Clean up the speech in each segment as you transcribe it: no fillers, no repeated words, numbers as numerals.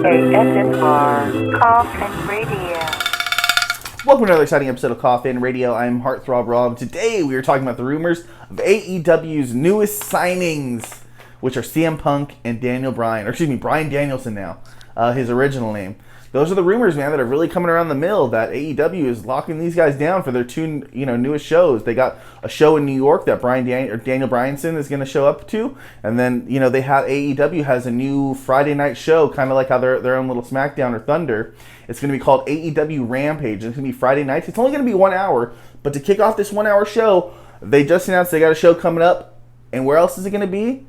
ASMR Coffin Radio. Welcome to another exciting episode of Coffin Radio. I'm Heartthrob Rob. Today we are talking about the rumors of AEW's newest signings, which are CM Punk and Bryan Danielson now, his original name. Those are the rumors, man, that are really coming around the mill that AEW is locking these guys down for their two, newest shows. They got a show in New York that Daniel Bryanson is going to show up to, and then they have AEW has a new Friday night show, kind of like how their own little SmackDown or Thunder. It's going to be called AEW Rampage. It's going to be Friday nights. It's only going to be 1 hour, but to kick off this 1 hour show, they just announced they got a show coming up, and where else is it going to be?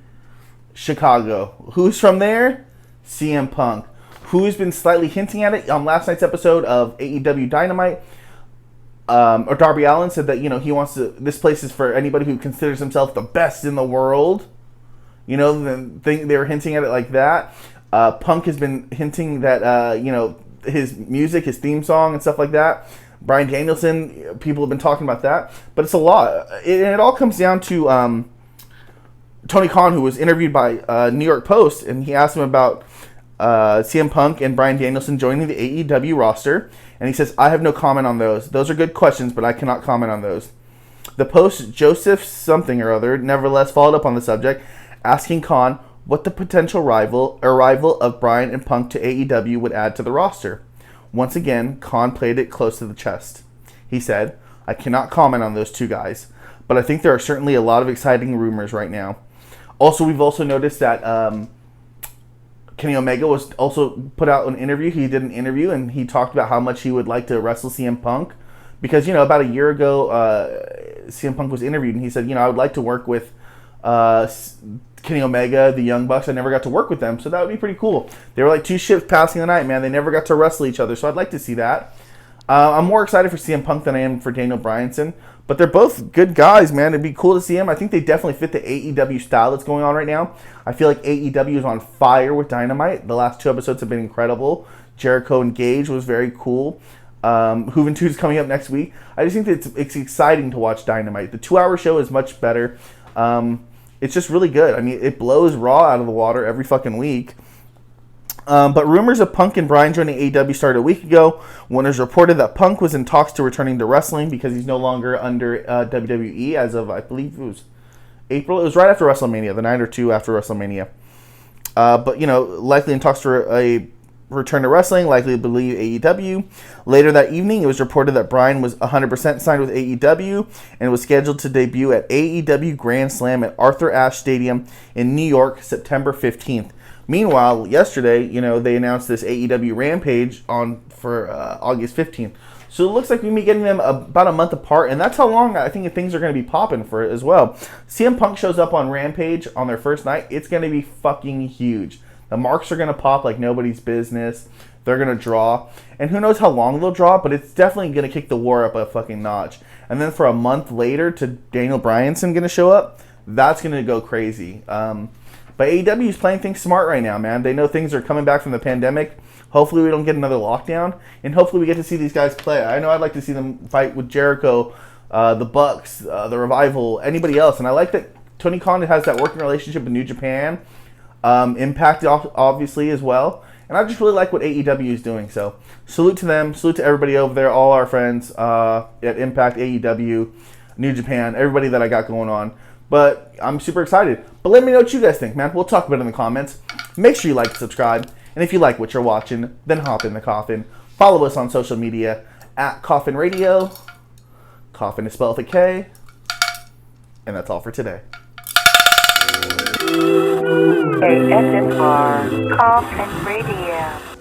Chicago. Who's from there? CM Punk. Who's been slightly hinting at it on last night's episode of AEW Dynamite, or Darby Allin said that, he wants to, this place is for anybody who considers himself the best in the world. They were hinting at it like that. Punk has been hinting that, his music, his theme song and stuff like that. Bryan Danielson, people have been talking about that. But it's a lot. It all comes down to Tony Khan, who was interviewed by New York Post, and he asked him about CM Punk and Bryan Danielson joining the AEW roster, and he says, I have no comment on those. Those are good questions, but I cannot comment on those. The Post, Joseph something or other, nevertheless followed up on the subject, asking Khan what the potential arrival of Bryan and Punk to AEW would add to the roster. Once again, Khan played it close to the chest. He said, I cannot comment on those two guys, but I think there are certainly a lot of exciting rumors right now. Also, we've also noticed that Kenny Omega was also put out an interview. He did an interview, and he talked about how much he would like to wrestle CM Punk. Because, about a year ago, CM Punk was interviewed, and he said, I would like to work with Kenny Omega, the Young Bucks. I never got to work with them, so that would be pretty cool. They were like two ships passing the night, man. They never got to wrestle each other, so I'd like to see that. I'm more excited for CM Punk than I am for Daniel Bryanson. But they're both good guys, man. It'd be cool to see them. I think they definitely fit the AEW style that's going on right now. I feel like AEW is on fire with Dynamite. The last two episodes have been incredible. Jericho and Gage was very cool. Juventud is coming up next week. I just think that it's exciting to watch Dynamite. The 2 hour show is much better. It's just really good. I mean, it blows Raw out of the water every fucking week. But rumors of Punk and Bryan joining AEW started a week ago when it was reported that Punk was in talks to returning to wrestling because he's no longer under WWE as of, I believe it was April. It was right after WrestleMania, the night or two after WrestleMania. But, likely in talks to a return to wrestling, likely to believe AEW. Later that evening, it was reported that Bryan was 100% signed with AEW and was scheduled to debut at AEW Grand Slam at Arthur Ashe Stadium in New York, September 15th. Meanwhile, yesterday, they announced this AEW Rampage for August 15th. So it looks like we may be getting them about a month apart, and that's how long I think things are going to be popping for it as well. CM Punk shows up on Rampage on their first night. It's going to be fucking huge. The marks are going to pop like nobody's business. They're going to draw. And who knows how long they'll draw, but it's definitely going to kick the war up a fucking notch. And then for a month later to Daniel Bryanson going to show up, that's going to go crazy. But AEW is playing things smart right now, man. They know things are coming back from the pandemic. Hopefully we don't get another lockdown. And hopefully we get to see these guys play. I know I'd like to see them fight with Jericho, the Bucks, the Revival, anybody else. And I like that Tony Khan has that working relationship with New Japan. Impact, obviously, as well. And I just really like what AEW is doing. So salute to them. Salute to everybody over there, all our friends at Impact, AEW, New Japan, everybody that I got going on. But I'm super excited. But let me know what you guys think, man. We'll talk about it in the comments. Make sure you like and subscribe. And if you like what you're watching, then hop in the coffin. Follow us on social media at Coffin Radio. Coffin is spelled with a K. And that's all for today. ASMR Coffin Radio.